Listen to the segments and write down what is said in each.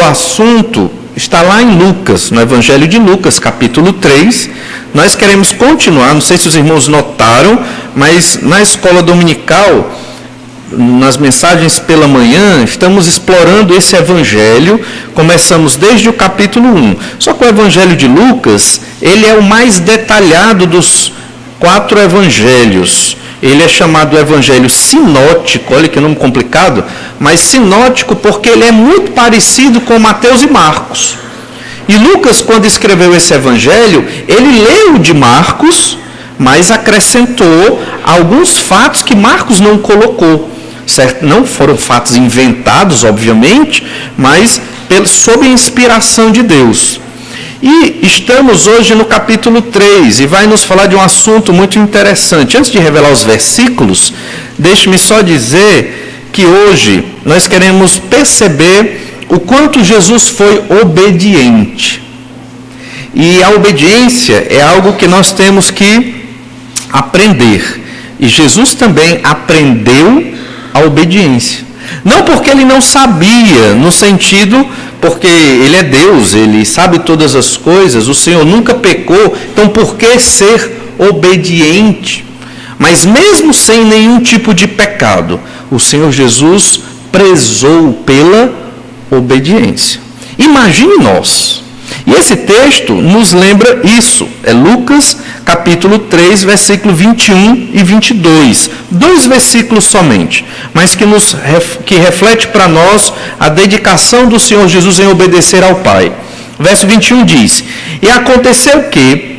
assunto está lá em Lucas, no Evangelho de Lucas, capítulo 3. Nós queremos continuar, não sei se os irmãos notaram, mas na escola dominical, nas mensagens pela manhã, estamos explorando esse Evangelho. Começamos desde o capítulo 1. Só que o Evangelho de Lucas, ele é o mais detalhado dos 4 evangelhos. Ele é chamado Evangelho sinótico, olha que nome complicado, mas sinótico porque ele é muito parecido com Mateus e Marcos. E Lucas, quando escreveu esse evangelho, ele leu o de Marcos, mas acrescentou alguns fatos que Marcos não colocou. Certo? Não foram fatos inventados, obviamente, mas sob a inspiração de Deus. E estamos hoje no capítulo 3 e vai nos falar de um assunto muito interessante. Antes de revelar os versículos, deixe-me só dizer que hoje nós queremos perceber o quanto Jesus foi obediente. E a obediência é algo que nós temos que aprender. E Jesus também aprendeu a obediência. Não porque ele não sabia, no sentido, porque ele é Deus, ele sabe todas as coisas, o Senhor nunca pecou, então por que ser obediente? Mas mesmo sem nenhum tipo de pecado, o Senhor Jesus prezou pela obediência. Imagine nós. E esse texto nos lembra isso. É Lucas capítulo 3, versículo 21 e 22. 2 versículos somente, mas que reflete para nós a dedicação do Senhor Jesus em obedecer ao Pai. Verso 21 diz: E aconteceu que,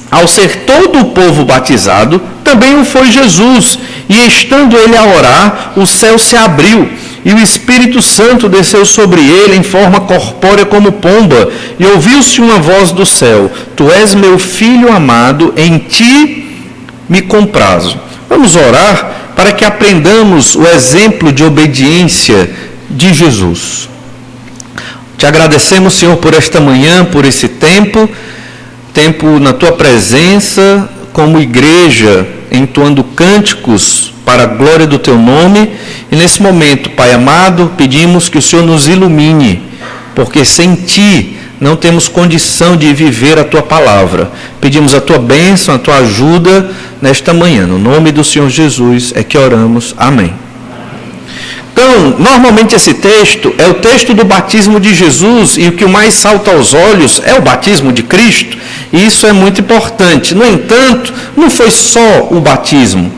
ao ser todo o povo batizado, também o foi Jesus, e estando ele a orar, o céu se abriu, e o Espírito Santo desceu sobre ele em forma corpórea como pomba, e ouviu-se uma voz do céu: Tu és meu filho amado, em ti me comprazo. Vamos orar para que aprendamos o exemplo de obediência de Jesus. Te agradecemos, Senhor, por esta manhã, por esse tempo na tua presença, como igreja, entoando cânticos para a glória do teu nome. E nesse momento, Pai amado, pedimos que o Senhor nos ilumine, porque sem ti não temos condição de viver a tua palavra. Pedimos a tua bênção, a tua ajuda nesta manhã. No nome do Senhor Jesus é que oramos. Amém. Então, normalmente esse texto é o texto do batismo de Jesus, e o que mais salta aos olhos é o batismo de Cristo, e isso é muito importante. No entanto, não foi só o batismo.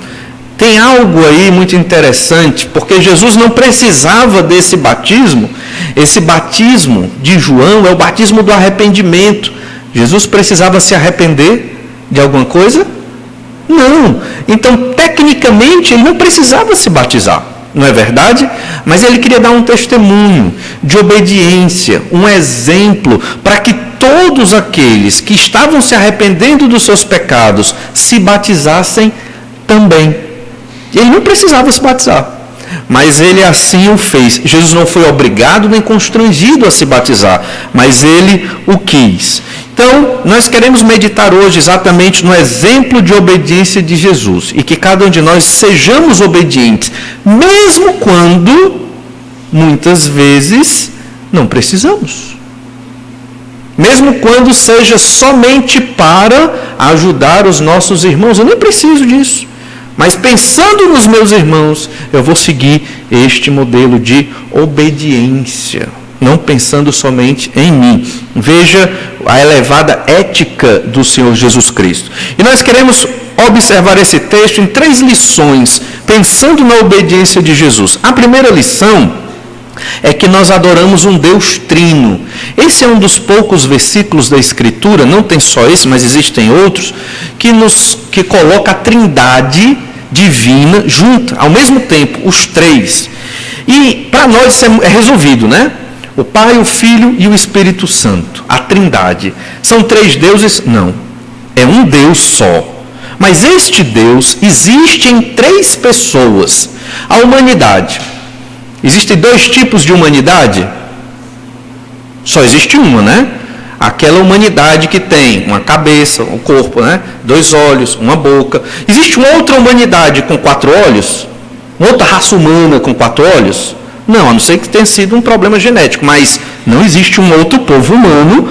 Tem algo aí muito interessante, porque Jesus não precisava desse batismo. Esse batismo de João é o batismo do arrependimento. Jesus precisava se arrepender de alguma coisa? Não. Então, tecnicamente, ele não precisava se batizar. Não é verdade? Mas ele queria dar um testemunho de obediência, um exemplo, para que todos aqueles que estavam se arrependendo dos seus pecados se batizassem também. Ele não precisava se batizar, mas ele assim o fez. Jesus não foi obrigado nem constrangido a se batizar, mas ele o quis. Então, nós queremos meditar hoje exatamente no exemplo de obediência de Jesus, e que cada um de nós sejamos obedientes, mesmo quando, muitas vezes, não precisamos. Mesmo quando seja somente para ajudar os nossos irmãos. Eu nem preciso disso. Mas pensando nos meus irmãos, eu vou seguir este modelo de obediência, não pensando somente em mim. Veja a elevada ética do Senhor Jesus Cristo. E nós queremos observar esse texto em 3 lições, pensando na obediência de Jesus. A primeira lição é que nós adoramos um Deus trino. Esse é um dos poucos versículos da Escritura, não tem só esse, mas existem outros, que coloca a trindade divina junta, ao mesmo tempo, os 3. E para nós isso é resolvido, né? O Pai, o Filho e o Espírito Santo, a trindade. São 3 deuses? Não. É um Deus só. Mas este Deus existe em 3 pessoas. A humanidade. Existem 2 tipos de humanidade? Só existe uma, né? Aquela humanidade que tem uma cabeça, um corpo, né? 2 olhos, uma boca. Existe uma outra humanidade com 4 olhos? Uma outra raça humana com 4 olhos? Não, a não ser que tenha sido um problema genético, mas não existe um outro povo humano,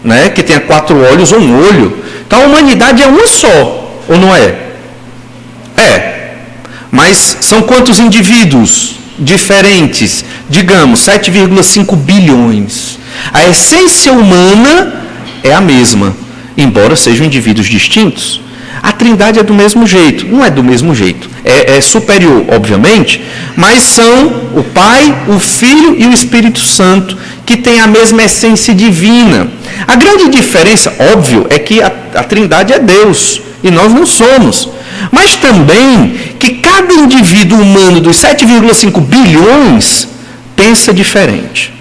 né, que tenha 4 olhos ou um olho. Então a humanidade é uma só, ou não é? É. Mas são quantos indivíduos diferentes? Digamos, 7,5 bilhões. A essência humana é a mesma, embora sejam indivíduos distintos. A Trindade é do mesmo jeito. Não é do mesmo jeito. É superior, obviamente, mas são o Pai, o Filho e o Espírito Santo, que têm a mesma essência divina. A grande diferença, óbvio, é que a Trindade é Deus e nós não somos. Mas também que cada indivíduo humano dos 7,5 bilhões pensa diferente.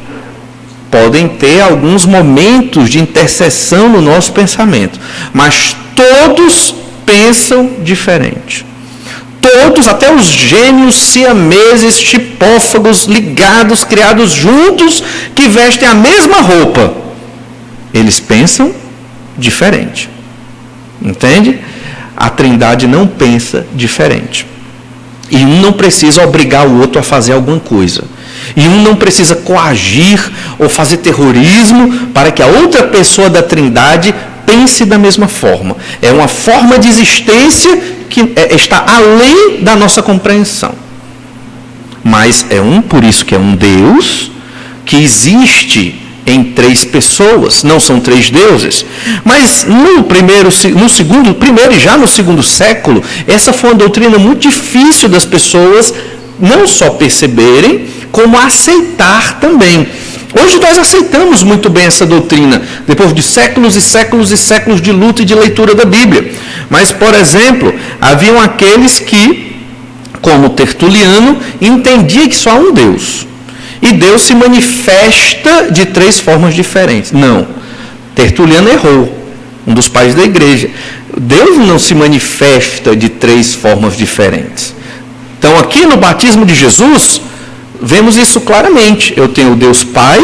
Podem ter alguns momentos de interseção no nosso pensamento, mas todos pensam diferente. Todos, até os gêmeos siameses, chipófagos, ligados, criados juntos, que vestem a mesma roupa, eles pensam diferente. Entende? A Trindade não pensa diferente. E um não precisa obrigar o outro a fazer alguma coisa. E um não precisa coagir ou fazer terrorismo para que a outra pessoa da Trindade pense da mesma forma. É uma forma de existência que está além da nossa compreensão. Mas por isso que é um Deus que existe em 3 pessoas, não são 3 deuses. Mas no primeiro e já no segundo século, essa foi uma doutrina muito difícil das pessoas não só perceberem, como aceitar também. Hoje nós aceitamos muito bem essa doutrina, depois de séculos e séculos e séculos de luta e de leitura da Bíblia. Mas, por exemplo, haviam aqueles que, como Tertuliano, entendia que só há um Deus. E Deus se manifesta de 3 formas diferentes. Não, Tertuliano errou, um dos pais da igreja. Deus não se manifesta de 3 formas diferentes. Então, aqui no batismo de Jesus, vemos isso claramente. Eu tenho o Deus Pai,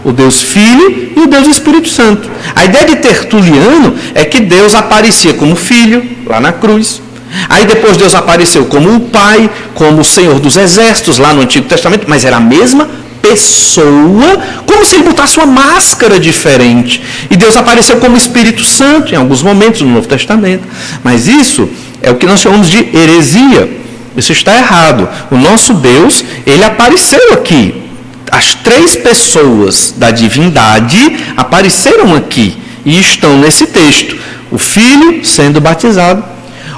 o Deus Filho e o Deus Espírito Santo. A ideia de Tertuliano é que Deus aparecia como Filho, lá na cruz. Aí depois Deus apareceu como o Pai, como o Senhor dos Exércitos, lá no Antigo Testamento, mas era a mesma pessoa, como se ele botasse uma máscara diferente. E Deus apareceu como Espírito Santo, em alguns momentos no Novo Testamento. Mas isso é o que nós chamamos de heresia. Isso está errado. O nosso Deus, ele apareceu aqui. As 3 pessoas da divindade apareceram aqui e estão nesse texto. O Filho sendo batizado,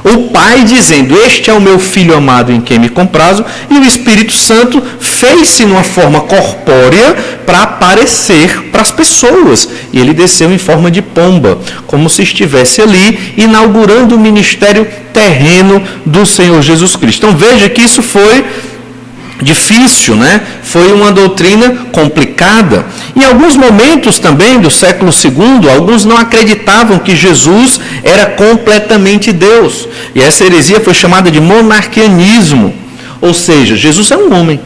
o Pai dizendo, este é o meu Filho amado em quem me comprazo, e o Espírito Santo fez-se numa forma corpórea para aparecer para as pessoas. E ele desceu em forma de pomba, como se estivesse ali inaugurando o ministério terreno do Senhor Jesus Cristo. Então veja que isso foi difícil, né? Foi uma doutrina complicada. Em alguns momentos também do século II, alguns não acreditavam que Jesus era completamente Deus. E essa heresia foi chamada de monarquianismo. Ou seja, Jesus é um homem.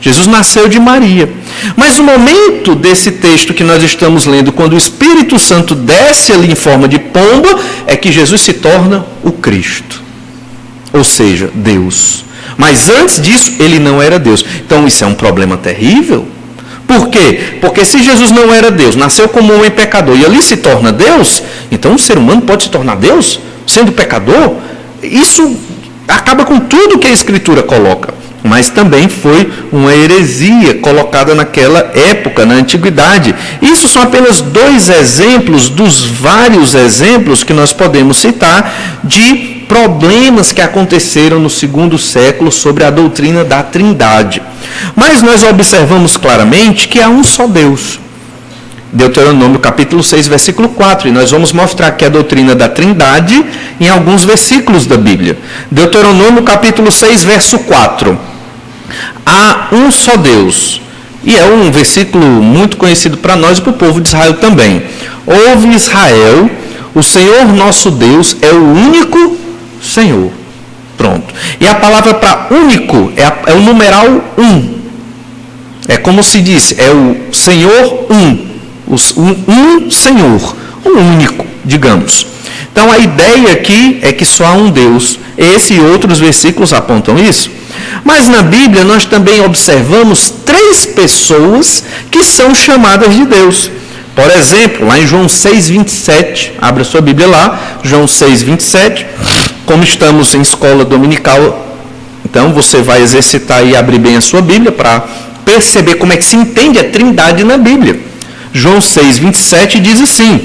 Jesus nasceu de Maria. Mas o momento desse texto que nós estamos lendo, quando o Espírito Santo desce ali em forma de pomba, é que Jesus se torna o Cristo. Ou seja, Deus. Mas antes disso, ele não era Deus. Então isso é um problema terrível. Por quê? Porque se Jesus não era Deus, nasceu como homem pecador e ali se torna Deus, então o ser humano pode se tornar Deus, sendo pecador? Isso acaba com tudo que a Escritura coloca. Mas também foi uma heresia colocada naquela época, na antiguidade. Isso são apenas 2 exemplos dos vários exemplos que nós podemos citar de problemas que aconteceram no segundo século sobre a doutrina da Trindade. Mas nós observamos claramente que há um só Deus. Deuteronômio capítulo 6, versículo 4. E nós vamos mostrar aqui a doutrina da Trindade em alguns versículos da Bíblia. Deuteronômio capítulo 6, verso 4. Há um só Deus. E é um versículo muito conhecido para nós e para o povo de Israel também. Ouve Israel, o Senhor nosso Deus é o único Senhor. Pronto. E a palavra para único é o numeral 1. É como se diz, é o Senhor um Senhor, um único, digamos. Então a ideia aqui é que só há um Deus. Esse e outros versículos apontam isso. Mas na Bíblia nós também observamos 3 três pessoas que são chamadas de Deus. Por exemplo, lá em João 6,27, abra sua Bíblia lá, João 6,27, como estamos em escola dominical, então você vai exercitar e abrir bem a sua Bíblia para perceber como é que se entende a Trindade na Bíblia. João 6,27 diz assim: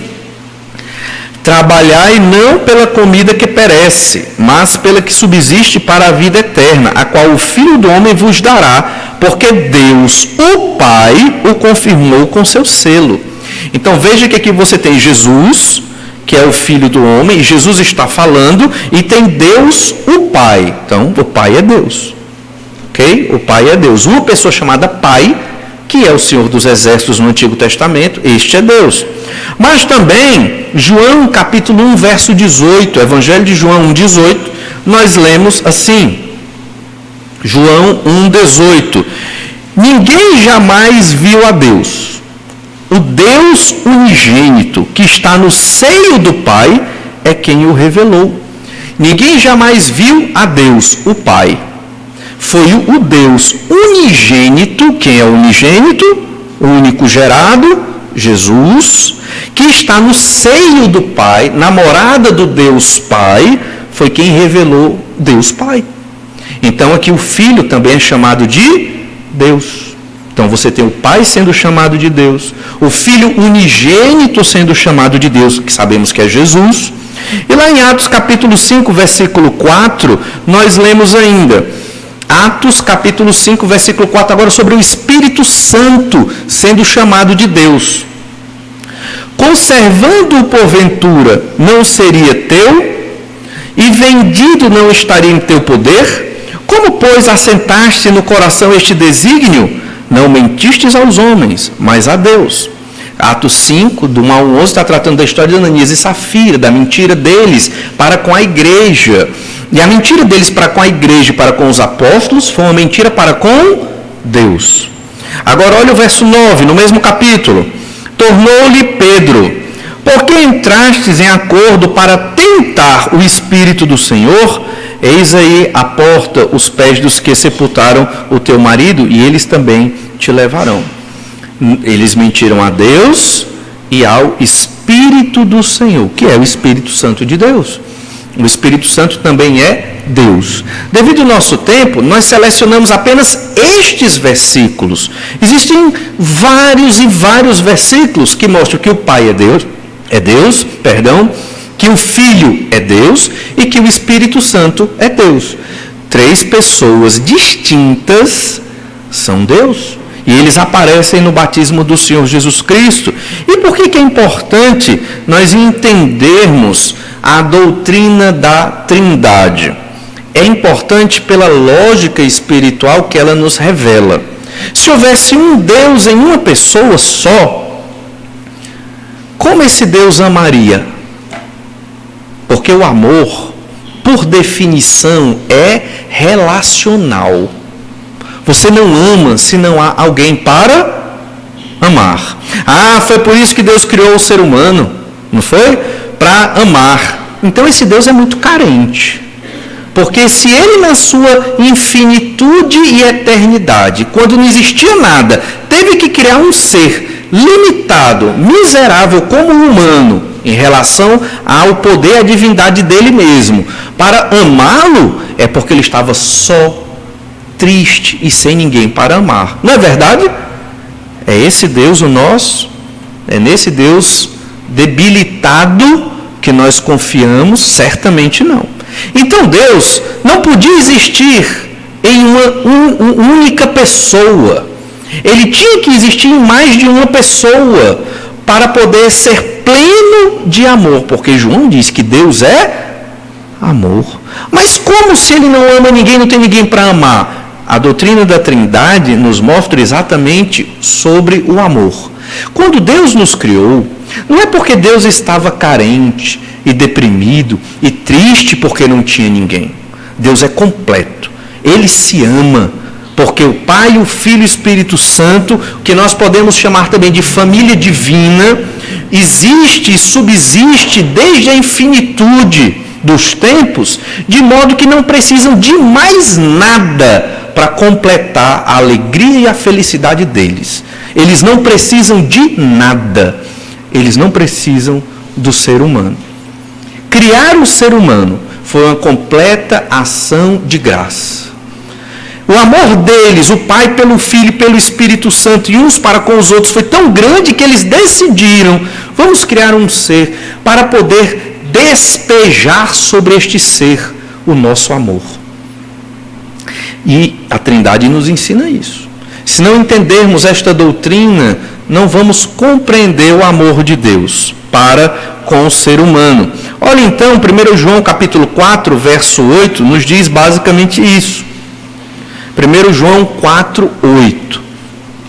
trabalhai não pela comida que perece, mas pela que subsiste para a vida eterna, a qual o Filho do Homem vos dará, porque Deus, o Pai, o confirmou com seu selo. Então veja que aqui você tem Jesus, que é o Filho do Homem, e Jesus está falando, e tem Deus, o Pai. Então, o Pai é Deus. Ok? O Pai é Deus. Uma pessoa chamada Pai, que é o Senhor dos Exércitos no Antigo Testamento, este é Deus. Mas também, João capítulo 1, verso 18, Evangelho de João 1, 18, nós lemos assim, João 1, 18, ninguém jamais viu a Deus. O Deus unigênito que está no seio do Pai é quem o revelou. Ninguém jamais viu a Deus, o Pai. Foi o Deus unigênito, quem é o unigênito? O único gerado, Jesus, que está no seio do Pai, na morada do Deus Pai, foi quem revelou Deus Pai. Então aqui o Filho também é chamado de Deus. Então você tem o Pai sendo chamado de Deus, o Filho unigênito sendo chamado de Deus, que sabemos que é Jesus. E lá em Atos capítulo 5, versículo 4, nós lemos ainda, Atos capítulo 5, versículo 4, agora sobre o Espírito Santo sendo chamado de Deus. Conservando-o porventura não seria teu, e vendido não estaria em teu poder? Como, pois, assentaste no coração este desígnio? Não mentistes aos homens, mas a Deus. Atos 5, do 1 ao 11, está tratando da história de Ananias e Safira, da mentira deles para com a igreja. E a mentira deles para com a igreja e para com os apóstolos foi uma mentira para com Deus. Agora olha o verso 9, no mesmo capítulo. Tornou-lhe Pedro: por que entrastes em acordo para tentar o Espírito do Senhor? Eis aí a porta, os pés dos que sepultaram o teu marido, e eles também te levarão. Eles mentiram a Deus e ao Espírito do Senhor, que é o Espírito Santo de Deus. O Espírito Santo também é Deus. Devido ao nosso tempo, nós selecionamos apenas estes versículos. Existem vários e vários versículos que mostram que o Pai é Deus, que o Filho é Deus e que o Espírito Santo é Deus. Três pessoas distintas são Deus. E eles aparecem no batismo do Senhor Jesus Cristo. E por que é importante nós entendermos a doutrina da Trindade? É importante pela lógica espiritual que ela nos revela. Se houvesse um Deus em uma pessoa só, como esse Deus amaria? Porque o amor, por definição, é relacional. Você não ama se não há alguém para amar. Foi por isso que Deus criou o ser humano, não foi? Para amar. Então esse Deus é muito carente. Porque se ele na sua infinitude e eternidade, quando não existia nada, teve que criar um ser limitado, miserável como um humano, em relação ao poder, à divindade dele mesmo, para amá-lo, é porque ele estava só, triste e sem ninguém para amar. Não é verdade? É esse Deus o nosso, é nesse Deus debilitado que nós confiamos? Certamente não. Então Deus não podia existir em uma única pessoa. Ele tinha que existir em mais de uma pessoa para poder ser pleno de amor, porque João diz que Deus é amor. Mas como se ele não ama ninguém, não tem ninguém para amar? A doutrina da Trindade nos mostra exatamente sobre o amor. Quando Deus nos criou, não é porque Deus estava carente e deprimido e triste porque não tinha ninguém. Deus é completo. Ele se ama, porque o Pai, o Filho e o Espírito Santo, que nós podemos chamar também de família divina, existe e subsiste desde a infinitude dos tempos, de modo que não precisam de mais nada para completar a alegria e a felicidade deles. Eles não precisam de nada. Eles não precisam do ser humano. Criar o ser humano foi uma completa ação de graça. O amor deles, o Pai pelo Filho e pelo Espírito Santo, e uns para com os outros, foi tão grande que eles decidiram, vamos criar um ser para poder despejar sobre este ser o nosso amor. E a Trindade nos ensina isso. Se não entendermos esta doutrina, não vamos compreender o amor de Deus para com o ser humano. Olha então, 1 João capítulo 4, verso 8, nos diz basicamente isso. 1 João 4, 8.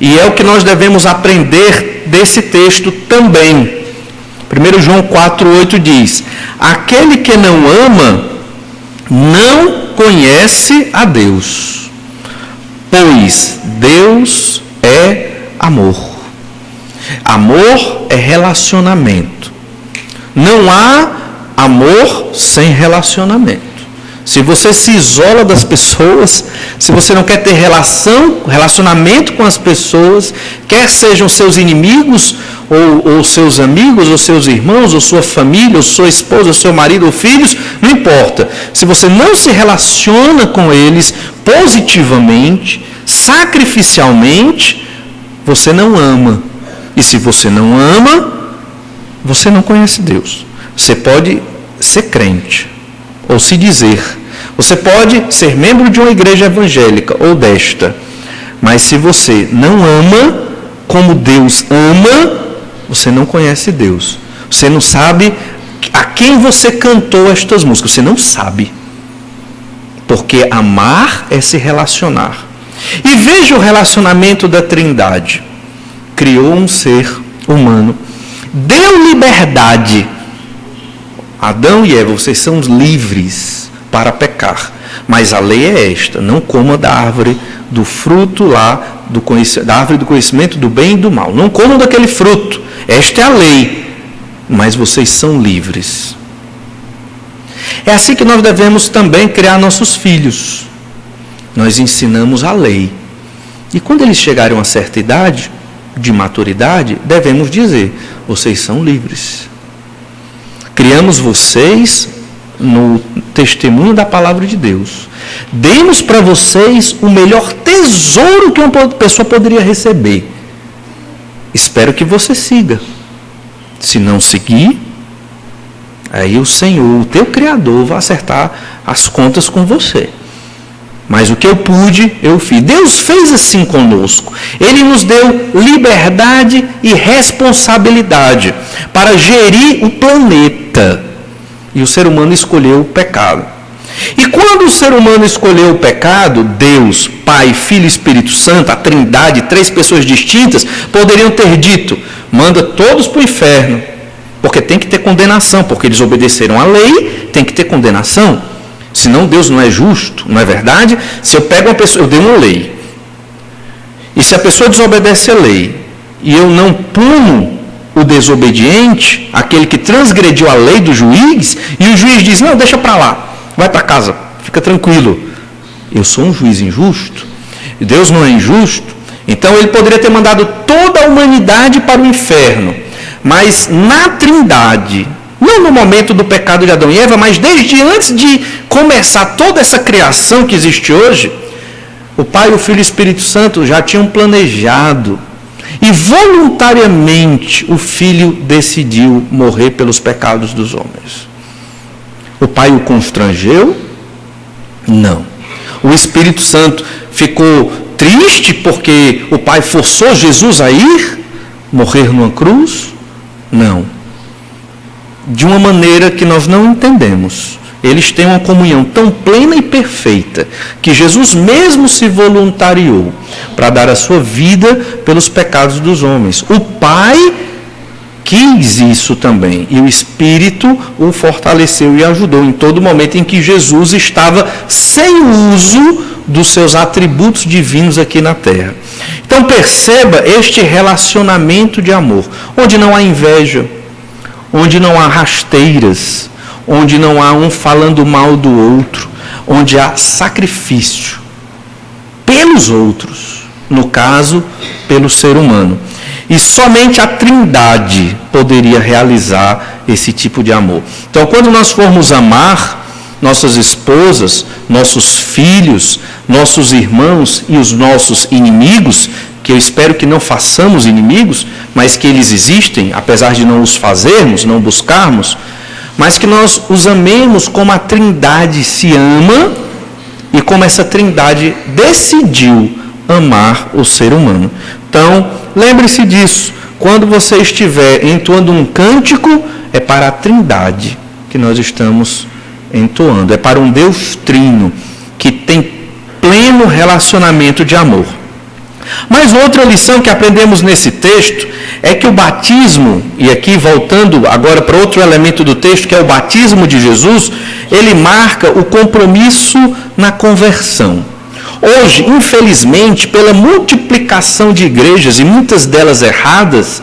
E é o que nós devemos aprender desse texto também. 1 João 4, 8 diz: aquele que não ama, não conhece a Deus, pois Deus é amor. Amor é relacionamento. Não há amor sem relacionamento. Se você se isola das pessoas, se você não quer ter relacionamento com as pessoas, quer sejam seus inimigos, ou seus amigos, ou seus irmãos, ou sua família, ou sua esposa, ou seu marido, ou filhos, não importa. Se você não se relaciona com eles positivamente, sacrificialmente, você não ama. E se você não ama, você não conhece Deus. Você pode ser crente, ou se dizer. Você pode ser membro de uma igreja evangélica, ou desta. Mas se você não ama como Deus ama, você não conhece Deus. Você não sabe a quem você cantou estas músicas. Você não sabe. Porque amar é se relacionar. E veja o relacionamento da Trindade. Criou um ser humano. Deu liberdade. Adão e Eva, vocês são livres para pecar. Mas a lei é esta: não coma da árvore do fruto lá, da árvore do conhecimento do bem e do mal. Não comam daquele fruto. Esta é a lei. Mas vocês são livres. É assim que nós devemos também criar nossos filhos. Nós ensinamos a lei. E quando eles chegarem a uma certa idade, de maturidade, devemos dizer: vocês são livres. Criamos vocês no testemunho da palavra de Deus. Demos para vocês o melhor tesouro que uma pessoa poderia receber. Espero que você siga. Se não seguir, aí o Senhor, o teu Criador, vai acertar as contas com você. Mas o que eu pude, eu fiz. Deus fez assim conosco. Ele nos deu liberdade e responsabilidade para gerir o planeta. E o ser humano escolheu o pecado. E quando o ser humano escolheu o pecado, Deus, Pai, Filho e Espírito Santo, a Trindade, 3 pessoas distintas, poderiam ter dito: manda todos para o inferno. Porque tem que ter condenação. Porque eles obedeceram à lei, tem que ter condenação. Senão Deus não é justo, não é verdade? Se eu pego uma pessoa, eu dei uma lei. E se a pessoa desobedece a lei, e eu não puno o desobediente, aquele que transgrediu a lei do juiz, e o juiz diz: não, deixa para lá, vai para casa, fica tranquilo. Eu sou um juiz injusto? E Deus não é injusto? Então ele poderia ter mandado toda a humanidade para o inferno. Mas na Trindade, não no momento do pecado de Adão e Eva, mas desde antes de começar toda essa criação que existe hoje, o Pai, o Filho e o Espírito Santo já tinham planejado. E voluntariamente o Filho decidiu morrer pelos pecados dos homens. O Pai o constrangeu? Não. O Espírito Santo ficou triste porque o Pai forçou Jesus a ir morrer numa cruz? Não. De uma maneira que nós não entendemos. Eles têm uma comunhão tão plena e perfeita que Jesus mesmo se voluntariou para dar a sua vida pelos pecados dos homens. O Pai quis isso também e o Espírito o fortaleceu e ajudou em todo momento em que Jesus estava sem uso dos seus atributos divinos aqui na terra. Então perceba este relacionamento de amor, onde não há inveja, onde não há rasteiras, onde não há um falando mal do outro, onde há sacrifício. pelos outros, no caso, pelo ser humano. E somente a Trindade poderia realizar esse tipo de amor. Então, quando nós formos amar nossas esposas, nossos filhos, nossos irmãos e os nossos inimigos, que eu espero que não façamos inimigos, mas que eles existem, apesar de não os fazermos, não buscarmos, mas que nós os amemos como a Trindade se ama e como essa Trindade decidiu amar o ser humano. Então, lembre-se disso. Quando você estiver entoando um cântico, é para a Trindade que nós estamos entoando. É para um Deus trino, que tem pleno relacionamento de amor. Mas outra lição que aprendemos nesse texto é que o batismo, e aqui voltando agora para outro elemento do texto, que é o batismo de Jesus, ele marca o compromisso na conversão. Hoje, infelizmente, pela multiplicação de igrejas, e muitas delas erradas,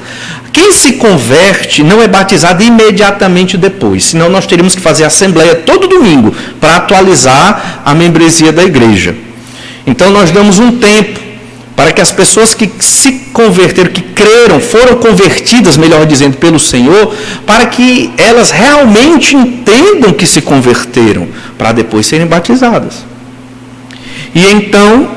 quem se converte não é batizado imediatamente depois, senão nós teríamos que fazer assembleia todo domingo para atualizar a membresia da igreja. Então nós damos um tempo para que as pessoas que se converteram, que creram, foram convertidas, melhor dizendo, pelo Senhor, para que elas realmente entendam que se converteram, para depois serem batizadas. E então,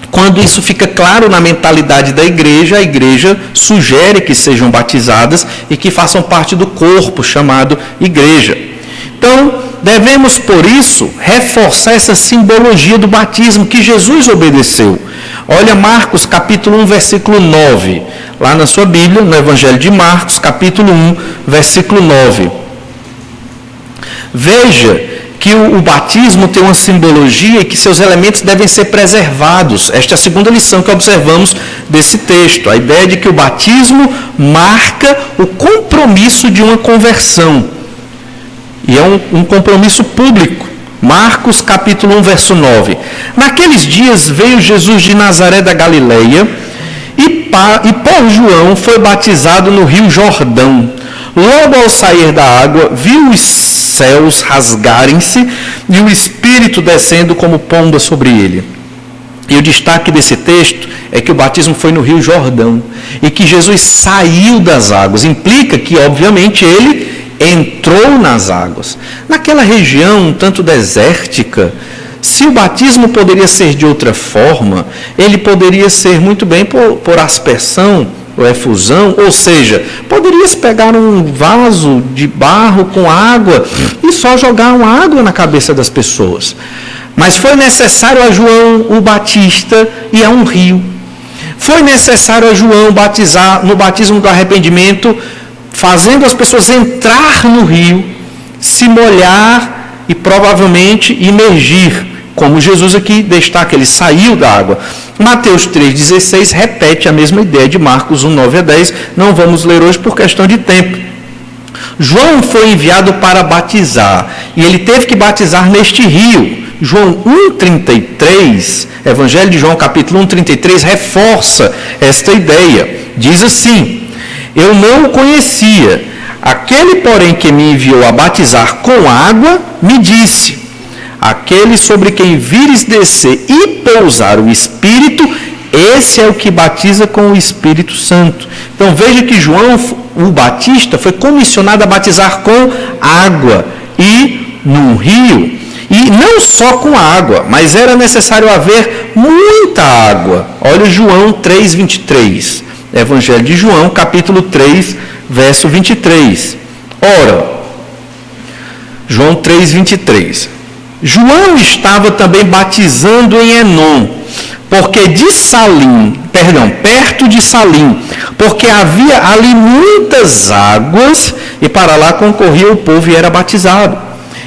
quando isso fica claro na mentalidade da igreja, a igreja sugere que sejam batizadas e que façam parte do corpo chamado igreja. Então, devemos, por isso, reforçar essa simbologia do batismo que Jesus obedeceu. Olha Marcos capítulo 1, versículo 9, lá na sua Bíblia, no Evangelho de Marcos, capítulo 1, versículo 9. Veja que o batismo tem uma simbologia e que seus elementos devem ser preservados. Esta é a segunda lição que observamos desse texto. A ideia de que o batismo marca o compromisso de uma conversão. E é um compromisso público. Marcos capítulo 1, verso 9. Naqueles dias veio Jesus de Nazaré da Galileia e por João foi batizado no rio Jordão. Logo ao sair da água, viu os céus rasgarem-se e o Espírito descendo como pomba sobre ele. E o destaque desse texto é que o batismo foi no rio Jordão e que Jesus saiu das águas. Implica que, obviamente, ele entrou nas águas. Naquela região um tanto desértica, se o batismo poderia ser de outra forma, ele poderia ser muito bem por aspersão, ou efusão, ou seja, poderia-se pegar um vaso de barro com água e só jogar uma água na cabeça das pessoas. Mas foi necessário a João o Batista ir a um rio. Foi necessário a João batizar no batismo do arrependimento, fazendo as pessoas entrar no rio, se molhar e provavelmente imergir, como Jesus aqui destaca, ele saiu da água. Mateus 3,16 repete a mesma ideia de Marcos 1, 9 a 10, não vamos ler hoje por questão de tempo. João foi enviado para batizar, e ele teve que batizar neste rio. João 1,33, Evangelho de João capítulo 1,33, reforça esta ideia. Diz assim: eu não o conhecia, aquele porém que me enviou a batizar com água, me disse: aquele sobre quem vires descer e pousar o Espírito, esse é o que batiza com o Espírito Santo. Então veja que João, o Batista, foi comissionado a batizar com água e num rio. E não só com água, mas era necessário haver muita água. Olha João 3,23. Evangelho de João, capítulo 3, verso 23. Ora, João 3,23. João estava também batizando em Enom, perto de Salim, porque havia ali muitas águas, e para lá concorria o povo e era batizado.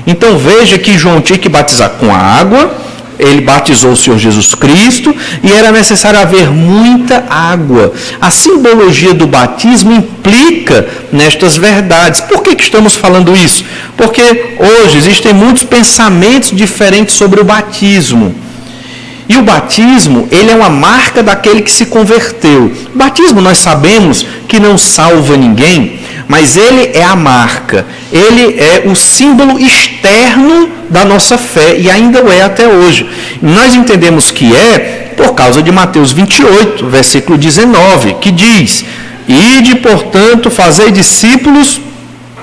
Então veja que João tinha que batizar com a água, ele batizou o Senhor Jesus Cristo, e era necessário haver muita água. A simbologia do batismo implica nestas verdades. Por que estamos falando isso? Porque hoje existem muitos pensamentos diferentes sobre o batismo. E o batismo, ele é uma marca daquele que se converteu. O batismo, nós sabemos que não salva ninguém, mas ele é a marca, ele é o símbolo externo da nossa fé e ainda o é até hoje. Nós entendemos que é por causa de Mateus 28, versículo 19, que diz: ide, portanto, fazei discípulos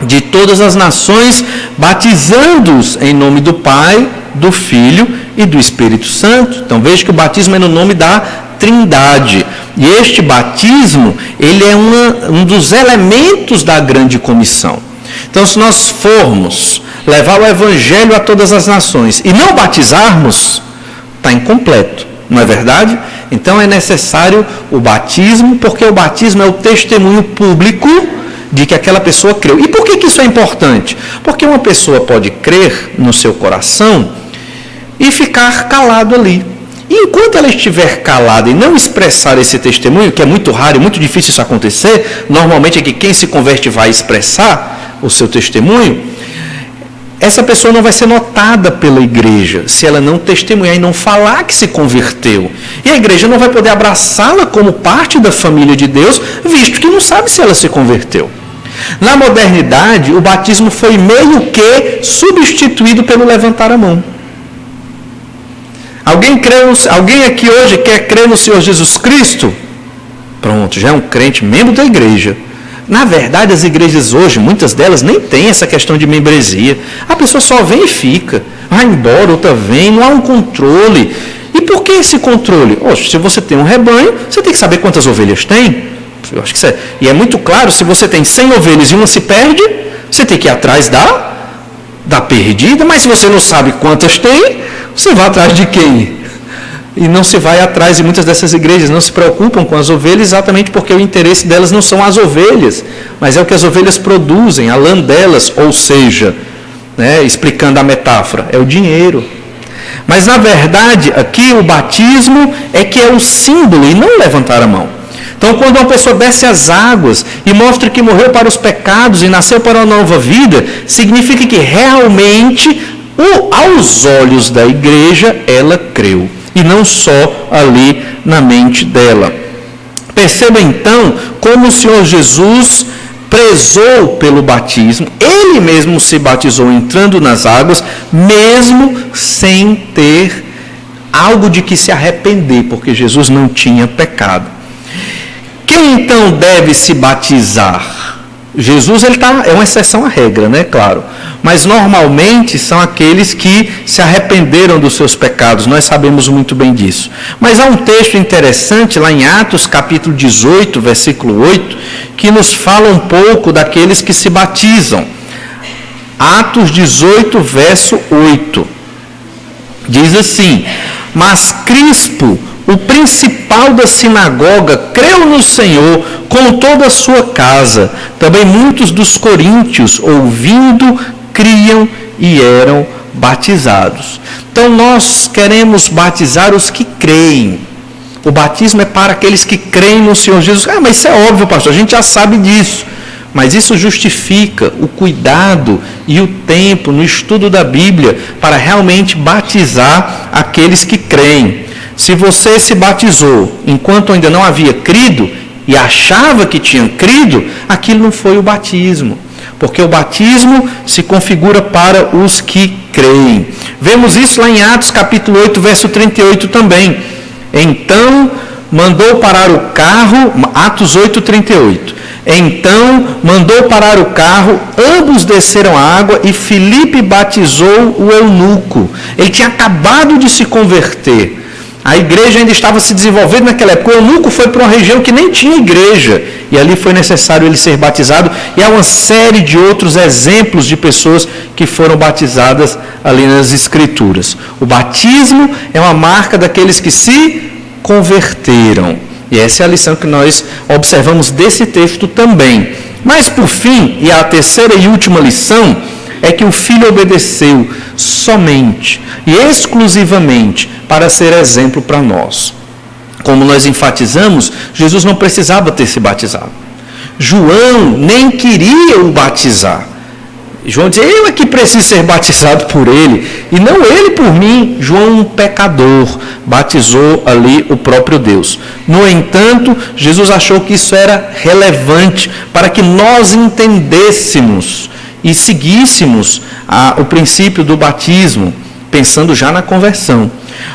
de todas as nações, batizando-os em nome do Pai, do Filho e do Espírito Santo. Então veja que o batismo é no nome da Trindade. E este batismo, ele é um dos elementos da grande comissão. Então, se nós formos levar o Evangelho a todas as nações e não batizarmos, está incompleto, não é verdade? Então é necessário o batismo, porque o batismo é o testemunho público de que aquela pessoa creu. E por que isso é importante? Porque uma pessoa pode crer no seu coração e ficar calado ali. E enquanto ela estiver calada e não expressar esse testemunho, que é muito raro e muito difícil isso acontecer, normalmente é que quem se converte vai expressar o seu testemunho, essa pessoa não vai ser notada pela igreja, se ela não testemunhar e não falar que se converteu. E a igreja não vai poder abraçá-la como parte da família de Deus, visto que não sabe se ela se converteu. Na modernidade, o batismo foi meio que substituído pelo levantar a mão. Alguém aqui hoje quer crer no Senhor Jesus Cristo? Pronto, já é um crente, membro da igreja. Na verdade, as igrejas hoje, muitas delas nem têm essa questão de membresia. A pessoa só vem e fica, vai embora, outra vem, não há um controle. E por que esse controle? Se você tem um rebanho, você tem que saber quantas ovelhas tem. Eu acho que isso é. E é muito claro, se você tem 100 ovelhas e uma se perde, você tem que ir atrás da perdida, mas se você não sabe quantas tem, você vai atrás de quem? E não se vai atrás, e muitas dessas igrejas não se preocupam com as ovelhas exatamente porque o interesse delas não são as ovelhas, mas é o que as ovelhas produzem, a lã delas, ou seja, explicando a metáfora, é o dinheiro. Mas na verdade, aqui o batismo é que é o símbolo e não levantar a mão. Então, quando uma pessoa desce as águas e mostra que morreu para os pecados e nasceu para uma nova vida, significa que realmente, aos olhos da igreja, ela creu. E não só ali na mente dela. Perceba então como o Senhor Jesus prezou pelo batismo. Ele mesmo se batizou entrando nas águas, mesmo sem ter algo de que se arrepender, porque Jesus não tinha pecado. Quem então deve se batizar? Jesus é uma exceção à regra, claro. Mas normalmente são aqueles que se arrependeram dos seus pecados. Nós sabemos muito bem disso. Mas há um texto interessante lá em Atos capítulo 18, versículo 8, que nos fala um pouco daqueles que se batizam. Atos 18, verso 8. Diz assim: mas Crispo, o principal da sinagoga, creu no Senhor com toda a sua casa. Também muitos dos coríntios, ouvindo, criam e eram batizados. Então nós queremos batizar os que creem. O batismo é para aqueles que creem no Senhor Jesus. Mas isso é óbvio, pastor, a gente já sabe disso. Mas isso justifica o cuidado e o tempo no estudo da Bíblia para realmente batizar aqueles que creem. Se você se batizou enquanto ainda não havia crido e achava que tinha crido, aquilo não foi o batismo. Porque o batismo se configura para os que creem. Vemos isso lá em Atos capítulo 8, verso 38 também. Então mandou parar o carro, Atos 8, 38. Então mandou parar o carro, ambos desceram a água e Filipe batizou o eunuco. Ele tinha acabado de se converter. A igreja ainda estava se desenvolvendo naquela época. O eunuco foi para uma região que nem tinha igreja. E ali foi necessário ele ser batizado. E há uma série de outros exemplos de pessoas que foram batizadas ali nas Escrituras. O batismo é uma marca daqueles que se converteram. E essa é a lição que nós observamos desse texto também. Mas por fim, e a terceira e última lição, é que o Filho obedeceu somente e exclusivamente para ser exemplo para nós. Como nós enfatizamos, Jesus não precisava ter se batizado. João nem queria o batizar. João diz, eu é que preciso ser batizado por ele, e não ele por mim. João, um pecador, batizou ali o próprio Deus. No entanto, Jesus achou que isso era relevante para que nós entendêssemos e seguíssemos o princípio do batismo, pensando já na conversão.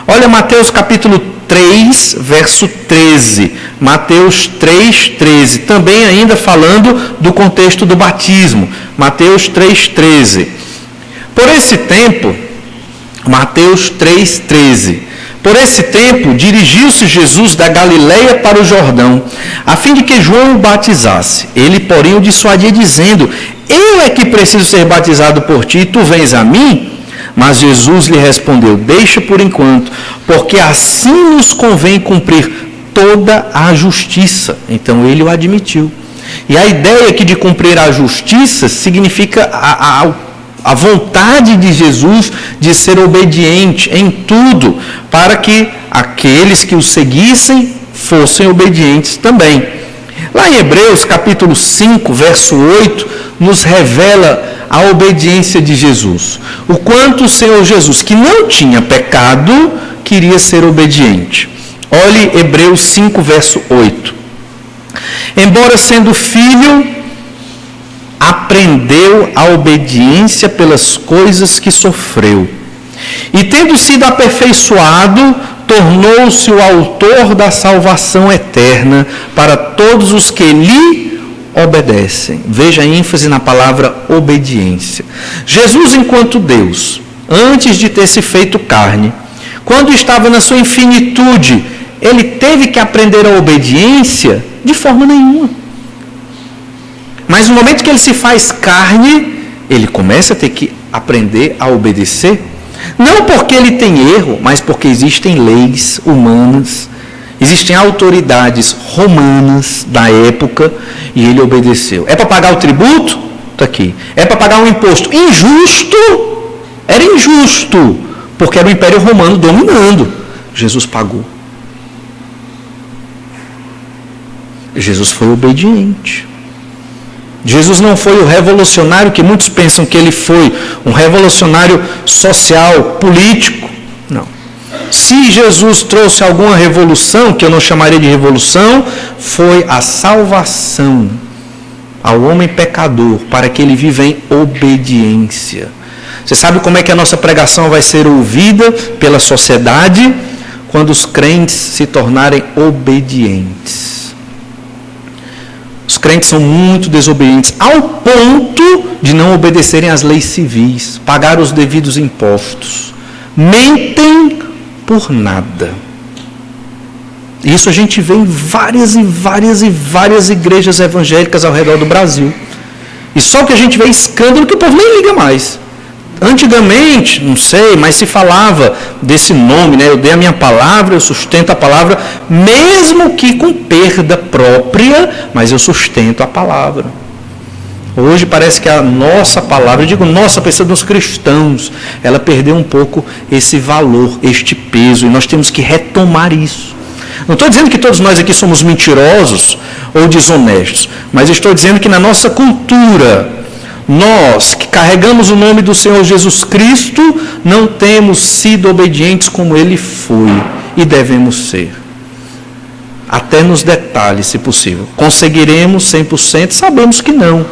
Olha Mateus capítulo 3, verso 13. Mateus 3, 13. Também ainda falando do contexto do batismo. Mateus 3, 13. Por esse tempo, Mateus 3, 13. Por esse tempo, dirigiu-se Jesus da Galileia para o Jordão, a fim de que João o batizasse. Ele, porém, o dissuadia, dizendo, eu é que preciso ser batizado por ti, e tu vens a mim? Mas Jesus lhe respondeu, deixa por enquanto, porque assim nos convém cumprir toda a justiça. Então ele o admitiu. E a ideia aqui de cumprir a justiça significa a vontade de Jesus de ser obediente em tudo, para que aqueles que o seguissem fossem obedientes também. Lá em Hebreus capítulo 5, verso 8, nos revela a obediência de Jesus. O quanto o Senhor Jesus, que não tinha pecado, queria ser obediente. Olhe Hebreus 5, verso 8. Embora sendo filho, aprendeu a obediência pelas coisas que sofreu. E tendo sido aperfeiçoado, tornou-se o autor da salvação eterna para todos os que lhe obedecem. Veja a ênfase na palavra obediência. Jesus, enquanto Deus, antes de ter se feito carne, quando estava na sua infinitude, ele teve que aprender a obediência? De forma nenhuma. Mas no momento que ele se faz carne, ele começa a ter que aprender a obedecer. Não porque ele tem erro, mas porque existem leis humanas, existem autoridades romanas da época, e ele obedeceu. É para pagar o tributo? Está aqui. É para pagar um imposto injusto? Era injusto, porque era o Império Romano dominando. Jesus pagou. Jesus foi obediente. Jesus não foi o revolucionário que muitos pensam que ele foi, um revolucionário social, político. Não. Se Jesus trouxe alguma revolução, que eu não chamaria de revolução, foi a salvação ao homem pecador, para que ele viva em obediência. Você sabe como é que a nossa pregação vai ser ouvida pela sociedade? Quando os crentes se tornarem obedientes. Os crentes são muito desobedientes, ao ponto de não obedecerem às leis civis, pagar os devidos impostos. Mentem por nada. Isso a gente vê em várias igrejas evangélicas ao redor do Brasil. E só que a gente vê escândalo que o povo nem liga mais. Antigamente, não sei, mas se falava desse nome, né? Eu dei a minha palavra, eu sustento a palavra, mesmo que com perda própria, mas eu sustento a palavra. Hoje parece que a nossa palavra, eu digo nossa, pensando nos cristãos, ela perdeu um pouco esse valor, este peso, e nós temos que retomar isso. Não estou dizendo que todos nós aqui somos mentirosos ou desonestos, mas estou dizendo que na nossa cultura, nós que carregamos o nome do Senhor Jesus Cristo, não temos sido obedientes como Ele foi e devemos ser. Até nos detalhes, se possível. Conseguiremos 100%? Sabemos que não,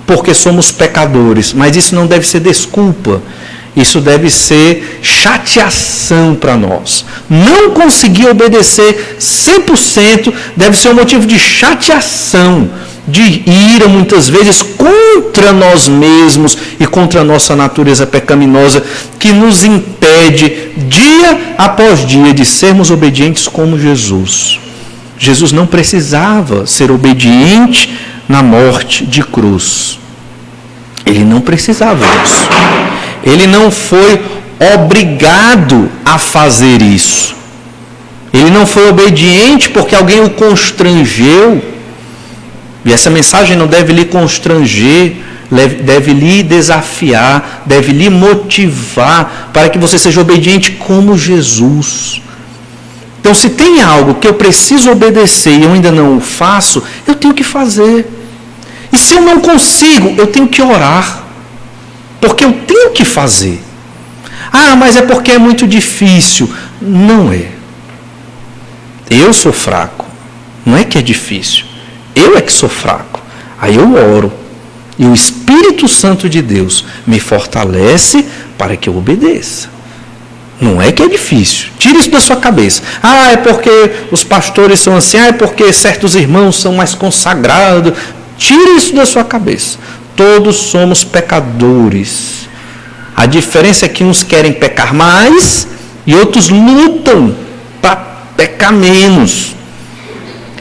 porque somos pecadores, mas isso não deve ser desculpa. Isso deve ser chateação para nós. Não conseguir obedecer 100% deve ser um motivo de chateação, de ira muitas vezes contra nós mesmos e contra a nossa natureza pecaminosa, que nos impede dia após dia de sermos obedientes como Jesus. Jesus não precisava ser obediente na morte de cruz. Ele não precisava disso. Ele não foi obrigado a fazer isso. Ele não foi obediente porque alguém o constrangeu. E essa mensagem não deve lhe constranger, deve lhe desafiar, deve lhe motivar para que você seja obediente como Jesus. Então, se tem algo que eu preciso obedecer e eu ainda não o faço, eu tenho que fazer. E se eu não consigo, eu tenho que orar. porque eu tenho que fazer. Ah, mas é porque é muito difícil. Não é. Eu sou fraco. Não é que é difícil. Eu é que sou fraco. Aí eu oro. E o Espírito Santo de Deus me fortalece para que eu obedeça. Não é que é difícil. Tira isso da sua cabeça. Ah, é porque os pastores são assim. Ah, é porque certos irmãos são mais consagrados. Tira isso da sua cabeça. Todos somos pecadores. A diferença é que uns querem pecar mais e outros lutam para pecar menos.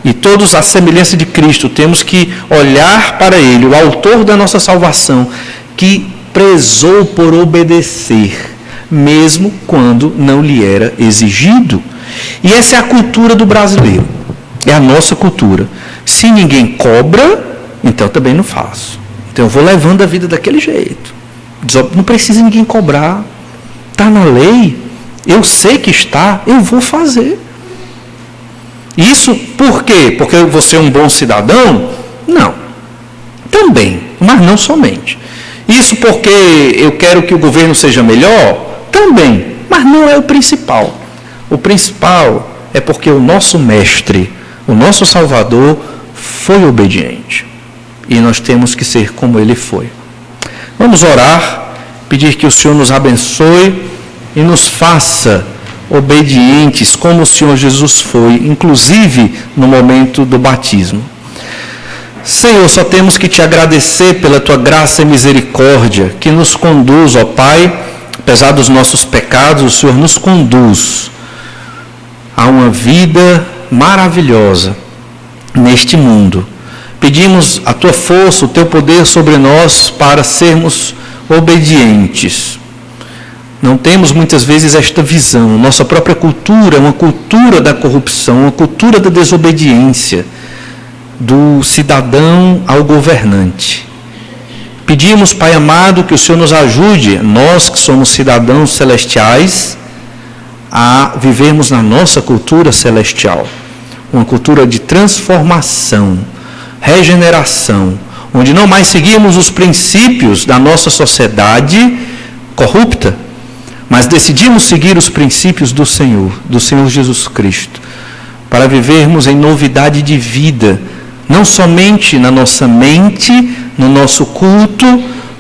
E todos, à semelhança de Cristo, temos que olhar para Ele, o autor da nossa salvação, que prezou por obedecer, mesmo quando não lhe era exigido. E essa é a cultura do brasileiro. É a nossa cultura. Se ninguém cobra, então eu também não faço. Então eu vou levando a vida daquele jeito. Não precisa ninguém cobrar. Está na lei. Eu sei que está, eu vou fazer. Isso por quê? Porque você é um bom cidadão? Não. Também, mas não somente. Isso porque eu quero que o governo seja melhor? Também, mas não é o principal. O principal é porque o nosso mestre, o nosso Salvador, foi obediente. E nós temos que ser como ele foi. Vamos orar, pedir que o Senhor nos abençoe e nos faça obedientes como o Senhor Jesus foi, inclusive no momento do batismo. Senhor, só temos que te agradecer pela tua graça e misericórdia que nos conduz, ó Pai, apesar dos nossos pecados, o Senhor nos conduz a uma vida maravilhosa neste mundo. Pedimos a tua força, o teu poder sobre nós para sermos obedientes. Não temos muitas vezes esta visão. Nossa própria cultura é uma cultura da corrupção, uma cultura da desobediência do cidadão ao governante. Pedimos, Pai amado, que o Senhor nos ajude, nós que somos cidadãos celestiais, a vivermos na nossa cultura celestial. Uma cultura de transformação, regeneração, onde não mais seguimos os princípios da nossa sociedade corrupta, mas decidimos seguir os princípios do Senhor Jesus Cristo, para vivermos em novidade de vida, não somente na nossa mente, no nosso culto,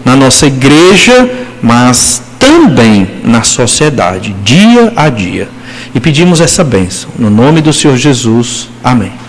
na nossa igreja, mas também na sociedade, dia a dia. E pedimos essa bênção, no nome do Senhor Jesus. Amém.